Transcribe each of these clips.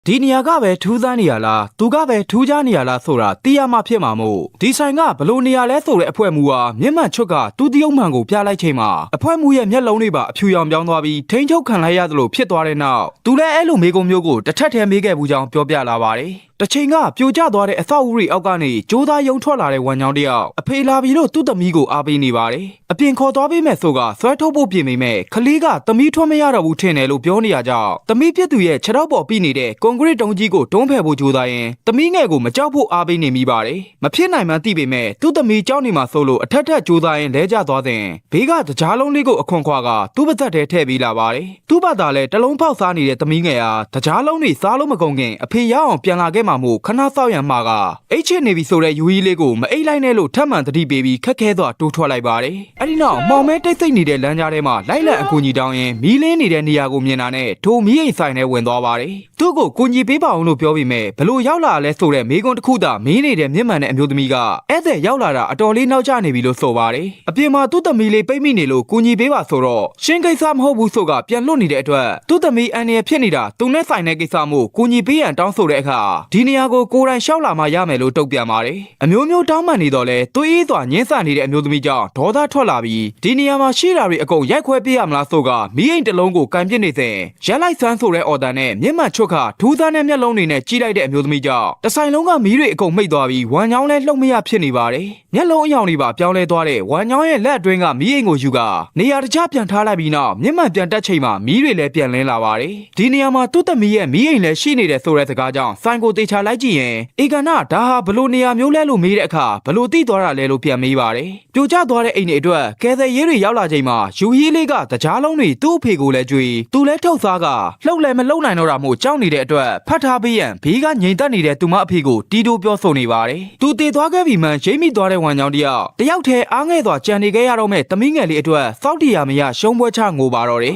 ဒီနေရာကပဲထူးဆန်းနေရလားသူကပဲထူးခြားနေရလားဆိုတာသိရမှဖြစ်မှာမို့ဒီဆိုင်ကဘလို့နေရလဲဆိုတဲ့အဖွဲမူဟာမျက်မှန်ချွတ်ကတူတရုတ်မှန်ကိုပြလိုက်ချိန်မှာအဖွဲမူရဲ့မျက်လုံးတွေပါအဖြူရောင်ပြောင်းသွားပြီးထိန်းချုပ်ခံလိုက်ရသလိုဖြစ်သွားတဲ့နောက်သူလည်းအဲ့လိုမေကုံမျိုးကိုတစ်ထက်ထဲမေးခဲ့ဘူးကြောင်းပြောပြလာပါတယ်တချိန်ကပြိုကျသွားတဲ့အဆောက်အဦတွေအောက်ကနေကြိုးသားယုံထွက်လာတဲ့ဝန်ကြောင်တယောက်အဖေလာပြီလို့သူ့သမီးကိုအားပေးနေပါတယ်အပြင်ခေါ်သွားပေးမယ်ဆိုကဆွဲထုတ်ဖို့ပြင်မိမဲ့ခလေးကသမီးထွက်မရတော့ဘူးထင်တယ်လို့ပြောနေရကြောင်းသမီးပြစ်သူရဲ့ခြေထောက်ပေါ်ပြီးနေတဲ့ကွန်ကရစ်တုံးကြီးကိုတွန်းဖယ်ဖို့ကြိုးစားရင်သမီးငယ်ကိုမကြောက်ဖို့အားပေးနေမိပါတယ်မဖြစ်နိုင်မှန်းသိပေမဲ့သူ့သမီးကြောက်နေမှဆိုလို့အထက်ထက်ကြိုးစားရင်လဲကျသွားတဲ့ဘေးကတကြားလုံးလေးကိုအခွန်ခွာကသူ့ပါသက်ထဲထည့်ပေးလာပါတယ်သူ့ဘာသာလည်းတလုံးဖောက်စားနေတဲ့သမီးငယ်ဟာတကြားလုံးတွေစားလို့မကုန်ခင်အဖေရအောင်ပြန်လာခဲ့မှမို့ခဏဆောက်ရံမှာကအိတ်ချစ်နေပြီဆိုတဲ့ယူကြီးလေးကိုမအိတ်လိုက်နဲ့လို့ထပ်မံတတိပေးပြီးခက်ခဲစွာတိုးထွက်လိုက်ပါတယ်အဲ့ဒီနောက်မောင်မဲတိတ်ဆိတ်နေတဲ့လမ်းကြားထဲမှာလိုက်လံအကူကြီးတောင်းရင်မီးလင်းနေတဲ့နေရာကိုမြင်တာနဲ့ထိုမီးအိမ်ဆိုင်ထဲဝင်သွားပါတယ်သူ့ကိုကူညီပေးပါအောင်လို့ပြောပြီးမဲ့ဘလို့ရောက်လာလဲဆိုတဲ့မိကွန်းတစ်ခုသာမင်းနေတဲ့မျက်မှန်တဲ့အမျိုးသမီးကဧည့်သည်ရောက်လာတာအတော်လေးနောက်ကျနေပြီလို့ဆိုပါတယ်အပြင်မှာသူ့သမီးလေးပိတ်မိနေလို့ကူညီပေးပါဆိုတော့ရှင်းကိစ္စမဟုတ်ဘူးဆိုကပြန်လွတ်နေတဲ့အတွက်သူ့သမီးအန်ရဖြစ်နေတာသူနဲ့ဆိုင်တဲ့ကိစ္စမို့ကူညီပေးရန်တောင်းဆိုတဲ့အခါဒီနေရာကိုကိုယ်တိုင်ရှောက်လာမှရမယ်လို့တုံ့ပြန်ပါတယ်အမျိုးမျိုးတောင်းပန်နေတော့လဲသွေးအေးစွာညှင်းဆနေတဲ့အမျိုးသမီးကြောင့်ဒေါသထွက်လာပြီးဒီနေရာမှာရှိတာတွေအကုန်ရိုက်ခွဲပေးရမလားဆိုကမီးအိမ်တစ်လုံးကိုကန်ပစ်နေစဉ်ရက်လိုက်ဆန်းဆိုတဲ့အော်တန်နဲ့မျက်မှန်ချွတ်ခထူးဆန်းတဲ့မျက်လုံးတွေနဲ့ကြီးလိုက်တဲ့အမျိုးသမီးကြောင့်တဆိုင်လုံးကမီးတွေအကုန်မိတ်သွားပြီးဝမ်းချောင်းလဲလှုပ်မရဖြစ်နေပါတယ်မျက်လုံးအယောင်တွေပါပြောင်းလဲသွားတဲ့ဝမ်းချောင်းရဲ့လက်အတွင်းကမီးအိမ်ကိုယူကနေရာတခြားပြန်ထားလိုက်ပြီးနောက်မျက်မှန်ပြန်တက်ချိန်မှာမီးတွေလည်းပြန်လင်းလာပါတယ်ဒီနေရာမှာသူ့သမီးရဲ့မီးအိမ်လည်းရှိနေတဲ့ဆိုတဲ့စကားကြောင့်ဆိုင်ကိုတေချာလိုက်ကြည့်ရင်ဧကနာဒါဟာဘလို့နေရာမျိုးလဲလို့မေးတဲ့အခါဘလို့သိသွားတာလဲလို့ပြန်မေးပါတယ်ပြိုကျသွားတဲ့အိမ်တွေအတွက်ကယ်ဆယ်ရေးတွေရောက်လာချိန်မှာယူဟီးလေးကတကြားလုံးတွေသူ့အဖေကိုလည်းကြွေသူလည်းထုတ်စားကလှုပ်လည်းမလှုပ်နိုင်တော့တာမို့ကြောက်နေတဲ့အတွက်ဖတ်ထားပေးရန်ဘေးကငြိမ်သက်နေတဲ့သူမအဖေကိုတီးတိုးပြောဆိုနေပါတယ်သူတည်သွားခဲ့ပြီမှန်ရိမ့်မိသွားတဲ့ဝန်ကြောင်တယောက်တည်းအားငယ်စွာကြံနေခဲ့ရတော့မဲ့သမီးငယ်လေးအတွက်စောက်တီယာမရရှုံးပွဲချငိုပါတော့တယ်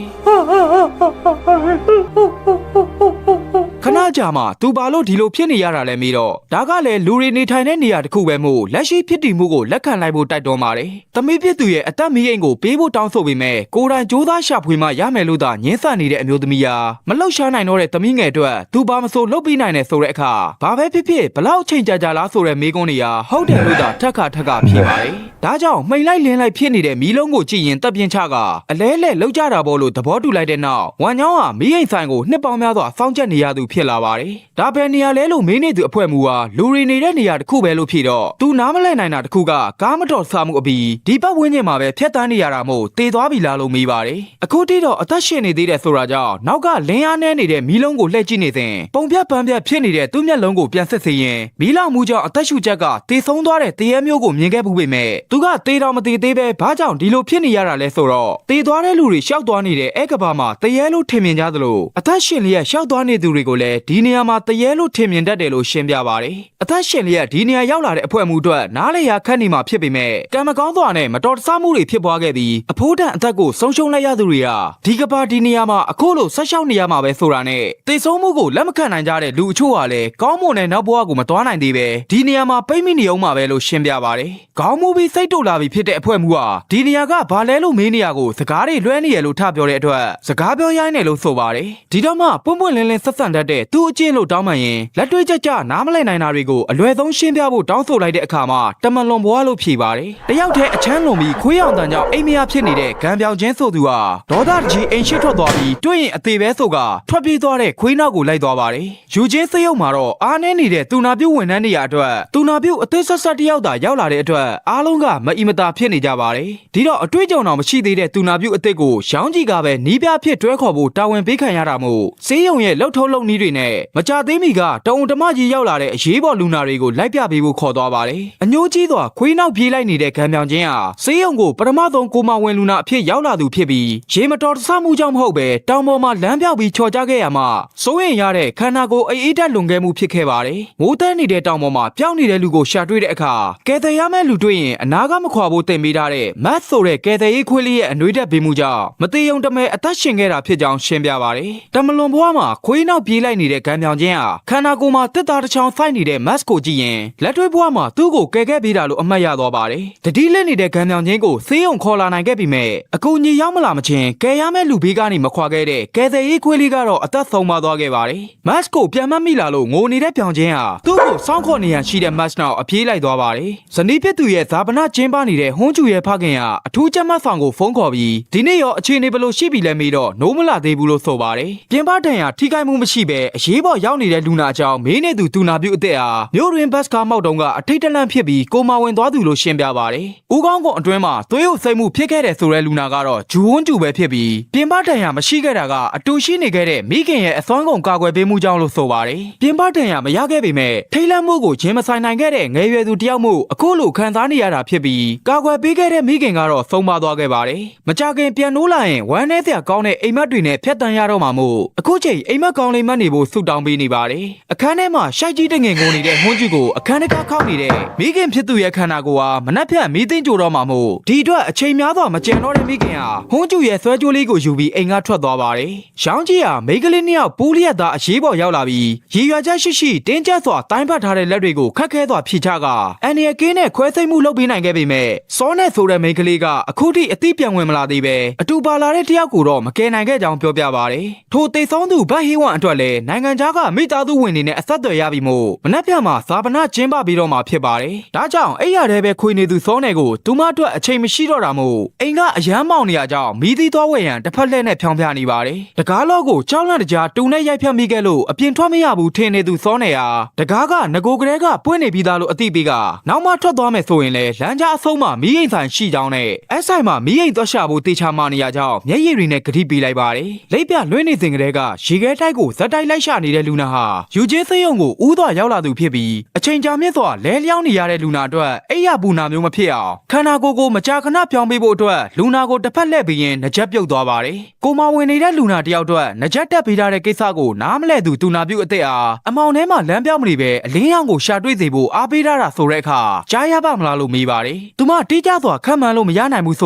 ခဏကြာမှသူဘာလို့ဒီလိုဖြစ်နေရတာလဲမေးတော့ဒါကလည်းလူတွေနေထိုင်တဲ့နေရာတစ်ခုပဲမို့လက်ရှိဖြစ်တည်မှုကိုလက်ခံလိုက်ဖို့တိုက်တွန်းပါတယ်။သမီးပြစ်သူရဲ့အသက်မီးအိမ်ကိုပေးဖို့တောင်းဆိုပေမဲ့ကိုယ်တိုင်ကြိုးစားရှာဖွေမှရမယ်လို့သာညှင်းဆန်နေတဲ့အမျိုးသမီးဟာမလှုပ်ရှားနိုင်တော့တဲ့သမီးငယ်အတွက်သူဘာမဆိုလှုပ်ပြီးနိုင်တယ်ဆိုတဲ့အခါဘာပဲဖြစ်ဖြစ်ဘလောက်ချိန်ကြာလားဆိုတဲ့မေးခွန်းတွေဟာဟုတ်တယ်လို့သာထက်ခါဖြေပါတယ်။ဒါကြောင့်မှိန်လိုက်လင်းလိုက်ဖြစ်နေတဲ့မီးလုံးကိုကြည့်ရင်တပ်ပြင်းချကအလဲလဲလှုပ်ကြတာပေါ့လို့သဘောတူလိုက်တဲ့နောက်ဝန်ချောင်းဟာမီးအိမ်ဆိုင်ကိုနှစ်ပေါင်းများစွာစောင့်ကြက်နေရသူဖြစ်လာပါတယ်။ဒါပဲနေရာလဲလို့မင်းနေသူအဖွဲမူဟာလူတွေနေတဲ့နေရာတစ်ခုပဲလို့ဖြေတော့သူနားမလဲနိုင်တာတစ်ခုကကားမတော်စားမှုအပြီးဒီပတ်ဝန်းကျင်မှာပဲဖျက်တမ်းနေရတာမို့တေသွားပြီလားလို့မေးပါတယ်အခုတိတော့အသက်ရှင်နေသေးတယ်ဆိုတာကြောင့်နောက်ကလင်းအားနဲနေတဲ့မီးလုံးကိုလှည့်ကြည့်နေစဉ်ပုံပြတ်ပန်းပြတ်ဖြစ်နေတဲ့သူ့မျက်လုံးကိုပြန်စစ်စေရင်မီးလောင်မှုကြောင့်အသက်ရှူချက်ကတေဆုံးသွားတဲ့တရေမျိုးကိုမြင်ခဲ့မှုပေမဲ့သူကတေတော်မတေသေးပဲဘာကြောင့်ဒီလိုဖြစ်နေရတာလဲဆိုတော့တေသွားတဲ့လူတွေရှောက်သွားနေတဲ့အဲ့ကဘာမှာတရေလို့ထင်မြင်ကြသလိုအသက်ရှင်လျက်ရှောက်သွားနေသူတွေကိုလည်းဒီနေရာမှာတရေလို့ထင်မြင်တတ်တယ်လို့ရှင်းပြပါတယ်အသက်ရှင်လျက်ဒီနေရာရောက်လာတဲ့အဖွဲမှုအတွက်နားလေရာခက်နေမှာဖြစ်ပေမဲ့ကံမကောင်းစွာနဲ့မတော်တဆမှုတွေဖြစ်ပွားခဲ့ပြီးအဖိုးတန်အသက်ကိုဆုံးရှုံးလိုက်ရသူတွေဟာဒီကဘာဒီနေရာမှာအခုလိုဆက်ရှောက်နေရမှာပဲဆိုတာနဲ့တေဆုံးမှုကိုလက်မခံနိုင်ကြတဲ့လူအချို့ဟာလည်းကောင်းမွန်တဲ့နောက်ဘဝကိုမတွားနိုင်သေးပဲဒီနေရာမှာပိတ်မိနေအောင်မှာပဲလို့ရှင်းပြပါတယ်ခေါင်းမူပြီးစိတ်တူလာပြီးဖြစ်တဲ့အဖွဲမှုဟာဒီနေရာကဘာလဲလို့မေးနေရကိုစကားတွေလွှဲနေရလို့ထပြောတဲ့အတွက်စကားပြောရိုင်းတယ်လို့ဆိုပါတယ်ဒီတော့မှပွန့်ပွန့်လင်းလင်းဆက်ဆံတတ်တဲ့သူ့အကျင့်လို့တောင်းပန်ရင်လက်တွေ့ကြနားမလည်နိုင်တာတွေကိုအလွယ်ဆုံးရှင်းပြဖို့တောင်းဆိုလိုက်တဲ့အခါမှာတမန်လွန်ဘွားလို့ဖြေပါတယ်တယောက်တည်းအချမ်းလွန်ပြီးခွေးအောင်တန်ကြောင့်အိမ်မရဖြစ်နေတဲ့ဂံပြောင်ချင်းဆိုသူဟာဒေါသကြီးအိမ်ရှိထွက်သွားပြီးတွေ့ရင်အသေးပဲဆိုကထွက်ပြေးသွားတဲ့ခွေးနောက်ကိုလိုက်သွားပါတယ်ယူချင်းစရုပ်မှာတော့အားနည်းနေတဲ့သူနာပြုဝန်ထမ်းနေရာအတွက်သူနာပြုအသေးဆက်ဆက်တယောက်သာရောက်လာတဲ့အတွက်အားလုံးကမအီမတာဖြစ်နေကြပါတယ်ဒီတော့အတွေ့အကြုံတော်မရှိသေးတဲ့သူနာပြုအသစ်ကိုရောင်းကြီးကပဲနီးပြဖြစ်တွဲခေါ်ဖို့တာဝန်ပေးခံရတာမို့စေးရုံရဲ့လှုပ်ထုံးလုပ်နည်းတွေနဲ့မကြသေးမီကတုံတမကြီးရောက်လာတဲ့အရေးပေါ်လူနာတွေကိုလိုက်ပြပေးဖို့ခေါ်သွားပါတယ်အညိုးကြီးစွာခွေးနောက်ပြေးလိုက်နေတဲ့ဂံပြောင်ချင်းဟာစေးရုံကိုပထမဆုံးကိုမဝင်လူနာအဖြစ်ရောက်လာသူဖြစ်ပြီးရေမတော်တဆမှုကြောင့်မဟုတ်ပဲတောင်ပေါ်မှာလမ်းပြောက်ပြီးချော်ကြခဲ့ရမှာစိုးရင်ရတဲ့ခန္ဓာကိုယ်အေးတက်လွန်ခဲ့မှုဖြစ်ခဲ့ပါတယ်မိုးတဲနေတဲ့တောင်ပေါ်မှာပြောင်းနေတဲ့လူကိုရှာတွေ့တဲ့အခါကယ်တယ်ရမယ့်လူတွေ့ရင်အနာကမခွာဖို့တင်ပေးထားတဲ့မတ်ဆိုတဲ့ကယ်တယ်ရေးခွေးလေးရဲ့အနှွေးတက်ပေးမှုကြောင့်မသေးုံတမဲအသက်ရှင်ခဲ့တာဖြစ်ကြောင်းရှင်းပြပါတယ်တမလွန်ဘွားမှာခွေးနောက်ပြေးလိုက်နေတဲ့ နေတဲ့ကံပြောင်ချင်းဟာခန္ဓာကိုယ်မှာတက်တာတစ်ချောင်းစိုက်နေတဲ့ mask ကိုကြည့်ရင်လက်တွဲဘွားမှာသူ့ကိုကယ်ခဲ့ပေးတာလို့အမှတ်ရသွားပါတယ်တတိလက်နေတဲ့ကံပြောင်ချင်းကိုဆေးရုံခေါ်လာနိုင်ခဲ့ပြီမဲ့အကူကြီးရောက်မလာမချင်းကယ်ရမယ့်လူဘေးကနေမခွာခဲ့တဲ့ကယ်ဆယ်ရေးခွေးလေးကတော့အသက်ဆုံးပါသွားခဲ့ပါတယ် mask ကိုပြန်မမိလာလို့ငိုနေတဲ့ပြောင်ချင်းဟာသူ့ကိုစောင့်ခေါ်နေရန်ရှိတဲ့ mask နောက်အပြေးလိုက်သွားပါတယ်ဇနီးဖြစ်သူရဲ့ဇာပနာကျင်းပနေတဲ့ဟွန်းကျူရဲ့ဖခင်ဟာအထူးကြမ်းမှတ်ဆောင်ကိုဖုန်းခေါ်ပြီးဒီနေ့ရောအခြေအနေဘယ်လိုရှိပြီလဲမေးတော့နိုးမလာသေးဘူးလို့ဆိုပါတယ်ပြင်ပတန်ရာထိခိုက်မှုမရှိဘဲအရေးပေါ်ရောက်နေတဲ့လူနာအကြောင်းမေးနေသူတူနာပြုအသက်ဟာမြို့တွင်ဘတ်ကားမောက်တုံးကအထိတ်တလန့်ဖြစ်ပြီးကိုမာဝင်သွားသူလို့ရှင်းပြပါတယ်ဦးကောင်းကွန်အတွင်းမှာသွေးရုပ်စိတ်မှုဖြစ်ခဲ့တဲ့ဆိုတဲ့လူနာကတော့ဂျူဝန်းကျူပဲဖြစ်ပြီးပြင်ပတန်ရာမရှိခဲ့တာကအတူရှိနေခဲ့တဲ့မိခင်ရဲ့အစွမ်းကုန်ကာကွယ်ပေးမှုကြောင့်လို့ဆိုပါတယ်ပြင်ပတန်ရာမရခဲ့ပေမဲ့ထိတ်လန့်မှုကိုချင်းမဆိုင်နိုင်ခဲ့တဲ့ငယ်ရွယ်သူတယောက်မှုအခုလိုခံစားနေရတာဖြစ်ပြီးကာကွယ်ပေးခဲ့တဲ့မိခင်ကတော့ဆုံးပါသွားခဲ့ပါတယ်မကြခင်ပြန်နိုးလာရင်ဝမ်းထဲစရာကောင်းတဲ့အိမ်မက်တွေနဲ့ဖျက်တမ်းရတော့မှာမို့အခုချိန်အိမ်မက်ကောင်းလေးမှတ်နေဖို့ဆုတောင်းပေးနေပါတယ်အခန်းထဲမှာရှိုက်ကြီးတငင်ငိုနေတဲ့ဟွန်းကျူကိုအခန်းထဲကခောက်နေတဲ့မိခင်ဖြစ်သူရဲ့ခန္ဓာကိုယ်ဟာမနှက်ဖြတ်မီးသိမ့်ကြိုတော့မှာမို့ဒီအတွက်အချိန်များစွာမကြံတော့တဲ့မိခင်ဟာဟွန်းကျူရဲ့ဆွဲကြိုးလေးကိုယူပြီးအိမ်ကထွက်သွားပါတယ်ရောင်းကြီးဟာမိန်းကလေးနှစ်ယောက်ပူးလျက်သားအရေးပေါ်ရောက်လာပြီးရည်ရွယ်ချက်ရှိတင်းကျပ်စွာတိုင်းပတ်ထားတဲ့လက်တွေကိုခက်ခဲစွာဖြိချကအန်ရကင်းနဲ့ခွဲစိတ်မှုလုပ်ပေးနိုင်ခဲ့ပေမဲ့စောနဲ့ဆိုတဲ့မိန်းကလေးကအခုထိအသိပြန်ဝင်မလာသေးပဲအတူပါလာတဲ့တယောက်ကိုတော့မကယ်နိုင်ခဲ့ကြောင်းပြောပြပါတယ်ထိုတိတ်ဆုံးသူဘတ်ဟီဝမ်အတွက်လည်းနိုင်ငံခြားကမိသားစုဝင်တွေနဲ့အဆက်အသွယ်ရပြီမို့မနှက်ဖြတ်မှာဇာပနာကျင်းပပြီးတော့မှဖြစ်ပါတယ်ဒါကြောင့်အဲ့ရတဲ့ပဲခွေနေသူစောနယ်ကိုသူမအတွက်အချိန်မရှိတော့တာမို့အိမ်ကအယမ်းမောင်နေရကြောင်းမိသီးသွားဝယ်ရန်တစ်ဖက်လှည့်နဲ့ဖြောင်းပြနေပါတယ်တကားလော့ကိုကြောက်လန့်တကြားတူနဲ့ရိုက်ဖြတ်မိခဲ့လို့အပြင်ထွက်မရဘူးထင်နေသူစောနယ်ဟာတကားကငကိုကလေးကပွင့်နေပြီးသားလို့အသိပေးကနောက်မှထွက်သွားမယ်ဆိုရင်လည်းလမ်းကြားအဆုံးမှာမီးအိမ်ဆိုင်ရှိကြောင်းနဲ့အဲ့ဆိုင်မှာမီးအိမ်သွားရှာဖို့တေချာမနေရကြောင်းမျက်ရည်တွေနဲ့ဂတိပေးလိုက်ပါတယ်လိပ်ပြလွှင့်နေစဉ်ကလေးကရေခဲတိုက်ကိုဇက်တိုက်လိုက်ရှာနေတဲ့လူနာဟာယူကျင်းစေးရုံကိုဦးသွားရောက်လာသူဖြစ်ပြီးအချိန်ကြာမြင့်စွာလဲလျောင်းနေရတဲ့လူနာအတွက်အိယာပူနာမျိုးမဖြစ်အောင်ခန္ဓာကိုယ်ကိုမကြာခဏပြောင်းပေးဖို့အတွက်လူနာကိုတစ်ဖက်လှည့်ပြီးရင်နှကြက်ပြုတ်သွားပါတယ်ကိုမဝင်နေတဲ့လူနာတယောက်အတွက်နှကြက်တက်ပေးထားတဲ့ကိစ္စကိုနားမလဲသူတူနာပြုတ်အသက်အားအမောင်ထဲမှာလမ်းပြောင်းမနေပဲအလင်းရောင်ကိုရှာတွေ့စေဖို့အားပေးထားတာဆိုတဲ့အခါကြားရပါမလားလို့မေးပါတယ်သူမတိကျစွာခံမှန်းလို့မရနိုင်ဘူးဆိ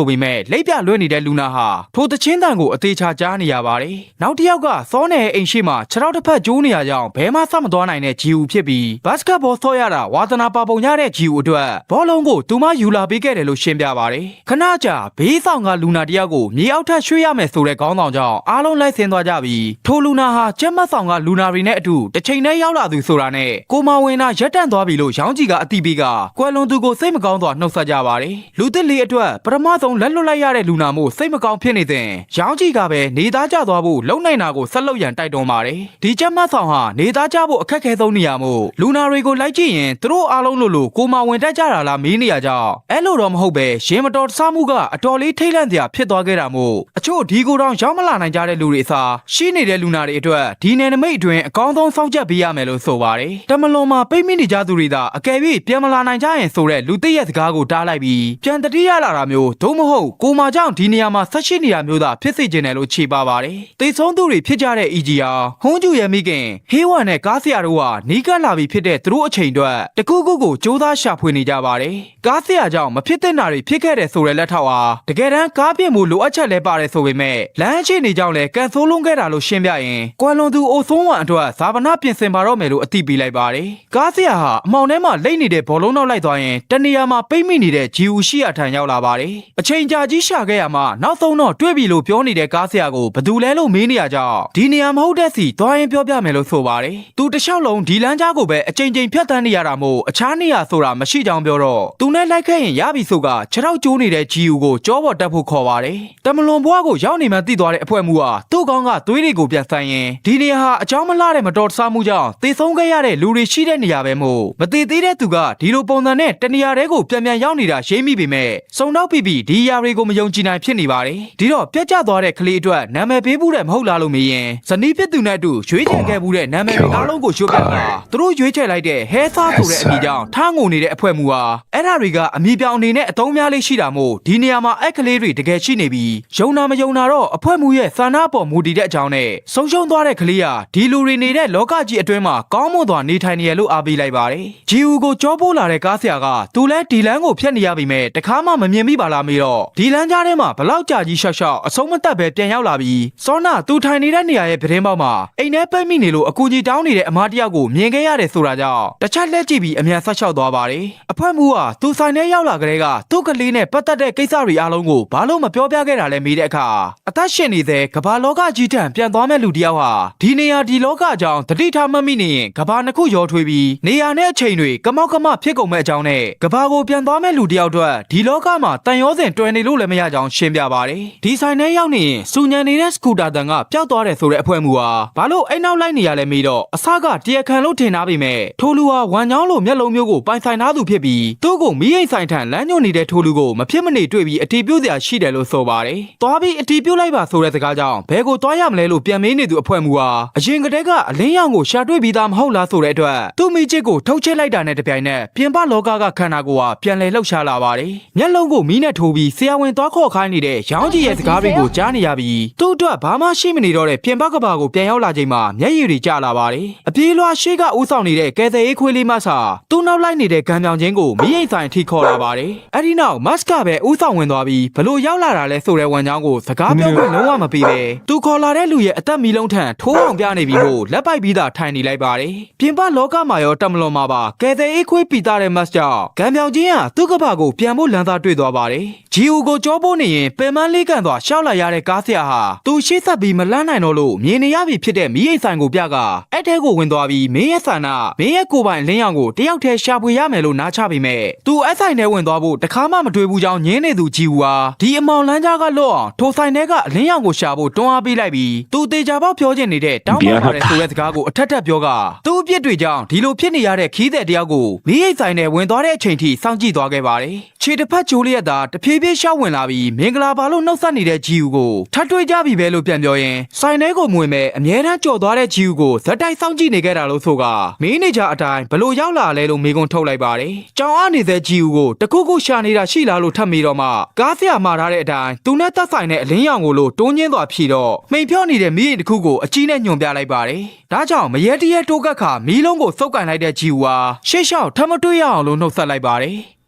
ုပေမဲ့လိပ်ပြလွှင့်နေတဲ့လူနာဟာထိုတချင်းတန်ကိုအသေးချာကြားနေရပါတယ်နောက်တစ်ယောက်ကစောနယ်အိမ်ရှိမှခြေထောက်တစ်ဖက်ကျိုးနေရကြောင်းဘဲမှဆက်မသွားနိုင်တဲ့ဂျီယူဖြစ်ပြီးဘတ်စကတ်ဘောဆော့ရတာဝါသနာပါပုံရတဲ့ဂျီယူအတွက်ဘောလုံးကိုသူမယူလာပေးခဲ့တယ်လို့ရှင်းပြပါတယ်ခဏကြာဘေးဆောင်ကလူနာတယောက်ကိုမြေအောက်ထပ်ရွှေ့ရမယ်ဆိုတဲ့ခေါင်းဆောင်ကြောင့်အားလုံးလိုက်ဆင်းသွားကြပြီးထိုလူနာဟာကျက်မတ်ဆောင်ကလူနာတွေနဲ့အတူတစ်ချိန်တည်းရောက်လာသူဆိုတာနဲ့ကိုမဝင်နာရက်တန့်သွားပြီလို့ရောင်းကြီးကအတိပေးကကွယ်လွန်သူကိုစိတ်မကောင်းစွာနှုတ်ဆက်ကြပါတယ်လူသစ်လေးအတွက်ပထမဆုံးလက်လွတ်လိုက်ရတဲ့လူနာမို့စိတ်မကောင်းဖြစ်နေစဉ်ရောင်းကြီးကပဲနေသားကျသွားဖို့လုံနိုင်တာကိုဆက်လုပ်ရန်တိုက်တွန်းပါတယ်ဒီကျက်မတ်ဆောင်ဟာနေသားကျဖို့အခက်ခဲဆုံးနေရာမို့လူနာတွေကိုလိုက်ကြည့်ရင်သူတို့အားလုံးလိုကိုမဝင်တက်ကြတာလားမေးနေရကြောင်းအဲ့လိုတော့မဟုတ်ပဲရင်မတော်တဆမှုကအတော်လေးထိတ်လန့်စရာဖြစ်သွားခဲ့တာမို့အချို့ဒီကိုယ်တော်ရောက်မလာနိုင်ကြတဲ့လူတွေအစားရှိနေတဲ့လူနာတွေအတွက်ဒီနယ်နိမိတ်အတွင်းအကောင်းဆုံးစောင့်ကြပ်ပေးရမယ်လို့ဆိုပါတယ်တမလွန်မှာပိတ်မိနေကြသူတွေသာအကယ်၍ပြန်မလာနိုင်ကြရင်ဆိုတဲ့လူသိရဲ့စကားကိုတားလိုက်ပြီးပြန်တတိရလာတာမျိုးဒုမဟုတ်ကိုမာကြောင့်ဒီနေရာမှာဆက်ရှိနေတာမျိုးသာဖြစ်စေချင်တယ်လို့ခြေပါပါတယ်တိတ်ဆုံးသူတွေဖြစ်ကြတဲ့ EGR ဟွန်းကျူရဲ့မိခင်ဟေးဝမ်နဲ့ကားဆရာတို့ဟာနီးကပ်လာပြီးဖြစ်တဲ့သူတို့အချိန်အတွက်တကူကူကိုစူးစမ်းရှာဖွေနေကြပါတယ်ကားဆရာကြောင့်မဖြစ်တဲ့နာတွေဖြစ်ခဲ့တဲ့ဆိုတဲ့လက်ထောက်ဟာတကယ်တမ်းကားပြင်မှုလိုအပ်ချက်လဲပါတယ်ဆိုပေမဲ့လမ်းအခြေအနေကြောင့်လဲကန်ဆိုးလုံးခဲ့တာလို့ရှင်းပြရင်ကွယ်လွန်သူအိုဆုံးဝမ်အတွက်ဇာပနာပြင်ဆင်ပါတော့မယ်လို့အသိပေးလိုက်ပါတယ်ကားဆရာဟာအမောင်ထဲမှာလိမ့်နေတဲ့ဘောလုံးနောက်လိုက်သွားရင်တနေရာမှာပိတ်မိနေတဲ့ဂျီယူရှိရထံရောက်လာပါတယ်အချိန်ကြာကြီးရှာခဲ့ရမှာနောက်ဆုံးတော့တွေ့ပြီလို့ပြောနေတဲ့ကားဆရာကိုဘယ်သူလဲလို့မေးနေရကြောင်းဒီနေရာမဟုတ်တဲ့စီသွားရင်ပြောပြမယ်လို့ဆိုပါတယ်သူတလျှောက်လုံးဒီလမ်းကြားကိုပဲအချိန်ချင်းဖြတ်တန်းနေရတာမို့အခြားနေရာဆိုတာမရှိကြောင်းပြောတော့သူနဲ့လိုက်ခဲ့ရင်ရပြီဆိုကခြေထောက်ကျိုးနေတဲ့ဂျီယူကိုကြောပေါ်တက်ဖို့ခေါ်ပါတယ်တမလွန်ဘွားကိုရောက်နေမှသိသွားတဲ့အဖွဲ့မှုဟာသူ့ကောင်းကသွေးတွေကိုပြန်ဆိုင်ရင်ဒီနေရာဟာအကြောင်းမလှတဲ့မတော်တဆမှုကြောင့်သေဆုံးခဲ့ရတဲ့လူတွေရှိတဲ့နေရာပဲမို့မသေးသေးတဲ့သူကဒီလိုပုံစံနဲ့တနေရာတွေကိုပြန်ရောက်နေတာရိပ်မိပေမဲ့စုံတော့ပြီးဒီအရာတွေကိုမယုံကြည်နိုင်ဖြစ်နေပါတယ်ဒီတော့ပြတ်ကျသွားတဲ့ကလေးအတွက်နာမည်ပေးဘူးတဲ့မဟုတ်လားလို့မေးရင်ဇနီးဖြစ်သူနဲ့အတူရွေးချယ်ခဲ့ဘူးတဲ့နာမည်တွေအားလုံးကိုရှုပ်ပြတာသူတို့ရွေးချယ်လိုက်တဲ့ဟဲဆာဆိုတဲ့အမည်ကြောင့်ထားငုံနေတဲ့အဖွဲ့မှုဟာအဲ့ဒါတွေကအမည်ပြောင်အနေနဲ့အသုံးများလေးရှိတာမို့ဒီနေရာမှာအဲ့ကလေးတွေတကယ်ရှိနေပြီးယုံနာမယုံနာတော့အဖွဲ့မှုရဲ့စာနာပေါ်မူတည်တဲ့အကြောင်းနဲ့ဆုံးရှုံးသွားတဲ့ကလေးဟာဒီလူတွေနေတဲ့လောကကြီးအတွင်းမှာကောင်းမွန်စွာနေထိုင်နေရလို့အားပေးလိုက်ပါတယ်ဂျီယူကိုကြောပိုးလာတဲ့ကားဆရာကသူလဲဒီလမ်းကိုဖျက်နေရပြီမဲ့တခါမှမမြင်မိပါလားမေးတော့ဒီလမ်းကြားထဲမှာဘလောက်ကြာကြီးရှော့ရှော့အဆုံးမတက်ပဲပြန်ရောက်လာပြီးစောနာသူထိုင်နေတဲ့နေရာရဲ့ပြတင်းပေါက်မှာအိမ်ထဲ ပိတ်မိနေလို့အကူကြီးတောင်းနေတဲ့အမားတယောက်ကိုမြင်ခဲ့ရတယ်ဆိုတာကြောင့်တခြားလက်ကြည့်ပြီးအမြန်ဆက်လျှောက်သွားပါတယ်အဖွဲမှုဟာသူဆိုင်ထဲရောက်လာကြတဲ့ကသူ့ကလေးနဲ့ပတ်သက်တဲ့ကိစ္စတွေအားလုံးကိုဘာလို့မပြောပြခဲ့တာလဲမေးတဲ့အခါအသက်ရှင်နေတဲ့ကမ္ဘာလောကကြီးထံပြန်သွားမဲ့လူတယောက်ဟာဒီနေရာဒီလောကအကြောင်းတတိထားမှတ်မိနေရင်ကမ္ဘာနှစ်ခုရောထွေးပြီးနေရာနဲ့အချိန်တွေကမောက်ကမဖြစ်ကုန်မဲ့အကြောင်းနဲ့ကမ္ဘာကိုပြန်သွားမဲ့လူတယောက်အတွက်ဒီလောကမှာတန်ရောစင်တွယ်နေလို့လည်းမရကြောင်းရှင်းပြပါတယ်ဒီဆိုင်ထဲရောက်နေရင်စူညံနေတဲ့စကူတာတန်ကပျောက်သွားတယ်ဆိုတဲ့အဖွဲမှုဟာဘာလို့အိမ်နောက်လိုက်နေရလဲမေးတော့အစကတရားခံလို့ထင်ထားပေမဲ့ထိုလူဟာဝန်ချောင်းလိုမျက်လုံးမျိုးကိုပိုင်ဆိုင်ထားသူဖြစ်ပြီးသူ့ကိုမီးအိမ်ဆိုင်ထံလမ်းညွှန်နေတဲ့ထိုလူကိုမဖြစ်မနေတွေ့ပြီးအတီးပြုတ်စရာရှိတယ်လို့ဆိုပါတယ်သွားပြီးအတီးပြုတ်လိုက်ပါဆိုတဲ့စကားကြောင့်ဘယ်ကိုသွားရမလဲလို့ပြန်မေးနေသူအဖွဲမှုဟာအရင်ကတည်းကအလင်းရောင်ကိုရှာတွေ့ပြီးသားမဟုတ်လားဆိုတဲ့အတွက်သူ့မိချစ်ကိုထုတ်ချစ်လိုက်တာနဲ့တပြိုင်နက်ပြင်ပလောကကခန္ဓာကိုယ်ဟာပြန်လည်လှုပ်ရှားလာပါတယ်မျက်လုံးကိုမီးနဲ့ထိုးပြီးဆရာဝန်သွားခေါ်ခိုင်းနေတဲ့ရောင်းကြီးရဲ့စကားတွေကိုကြားနေရပြီးသူ့အတွက်ဘာမှရှိမနေတော့တဲ့ပြင်ပကဘာကိုပြန်ရောက်လာချိန်မှာမျက်ရည်တွေကျလာပါတယ်အပြေးလွှားရှေ့ကဦးဆောင်နေတဲ့ကဲတဲ့အေးခွေးလေးမဆာသူ့နောက်လိုက်နေတဲ့ဂံပြောင်ချင်းကိုမီးအိမ်ဆိုင်ထိခေါ်လာပါတယ်အဲ့ဒီနောက်မတ်ကပဲဦးဆောင်ဝင်သွားပြီးဘလို့ရောက်လာတာလဲဆိုတဲ့ဝန်ချောင်းကိုစကားပြောခွင့်လုံးဝမပေးပဲသူခေါ်လာတဲ့လူရဲ့အသက်မီလုံးထန်ထိုးအောင်ပြနေပြီးမို့လက်ပိုက်ပြီးသားထိုင်နေလိုက်ပါတယ်ပြင်ပလောကမှာရောတမလွန်မှာပါကဲတဲ့အေးခွေးပီတာတဲ့မတ်ကြောင့်ဂံပြောင်ချင်းဟာသူ့ကဘာကိုပြန်ဖို့လမ်းသားတွေ့သွားပါတယ်ဂျီအူကိုကြောပိုးနေရင်ပင်မလေးကန်သွားရှောက်လာရတဲ့ကားဆရာဟာသူရှေ့ဆက်ပြီးမလန်းနိုင်တော့လို့မြင်နေရပြီဖြစ်တဲ့မီးအိမ်ဆိုင်ကိုပြကအဲ့ထဲကိုဝင်သွားပြီးမင်းရဲ့ဆန္ဒမင်းရဲ့ကိုယ်ပိုင်လင်းရောင်ကိုတယောက်တည်းရှာဖွေရမယ်လို့နားချပေမဲ့သူအဲ့ဆိုင်ထဲဝင်သွားဖို့တခါမှမတွေ့ဘူးကြောင်းညင်းနေသူဂျီအူဟာဒီအမောင်လန်းကြားကလွတ်အောင်ထိုဆိုင်ထဲကအလင်းရောင်ကိုရှာဖို့တွန်းအားပေးလိုက်ပြီးသူတေချာပေါက်ပြောချင်နေတဲ့တောင်းပန်ပါတယ်ဆိုတဲ့စကားကိုအထက်ထက်ပြောကသူ့အပြစ်တွေကြောင့်ဒီလိုဖြစ်နေရတဲ့ခီးတဲ့တယောက်ကိုမီးအိမ်ဆိုင်ထဲဝင်သွားတဲ့အချိန်ထိစောင့်ကြည့်သွားခဲ့ပါတယ်ခြေတစ်ဖက်ကျိုးလျက်သာတဖြည်းဖြည်းရှောက်ဝင်လာပြီးမင်္ဂလာပါလို့နှုတ်ဆက်နေတဲ့ဂျီအူကိုထပ်တွေ့ကြပြီပဲလို့ပြန်ပြောရင်ဆိုင်ထဲကိုမဝင်မဲ့အမြဲတမ်းကြော်သွားတဲ့ဂျီအူကိုဇက်တိုက်စောင့်ကြည့်နေခဲ့တာလို့ဆိုကမင်းနေကြအတိုင်းဘလို့ရောက်လာလဲလို့မေးခွန်းထုတ်လိုက်ပါတယ်ကြောင်အားနေတဲ့ဂျီအူကိုတခုခုရှာနေတာရှိလားလို့ထပ်မေးတော့မှကားဆရာမှာထားတဲ့အတိုင်းသူနဲ့သက်ဆိုင်တဲ့အလင်းရောင်ကိုလို့တွန်းညင်းသွားဖြီတော့မိန်ဖြော့နေတဲ့မီးအိမ်တစ်ခုကိုအကြီးနဲ့ညွန်ပြလိုက်ပါတယ်ဒါကြောင့်မရဲတရဲတိုးကတ်ခါမီးလုံးကိုစုပ်ကန်လိုက်တဲ့ဂျီအူဟာရှေ့လျှောက်ထပ်မတွေ့ရအောင်လို့နှုတ်ဆက်လိုက်ပါတယ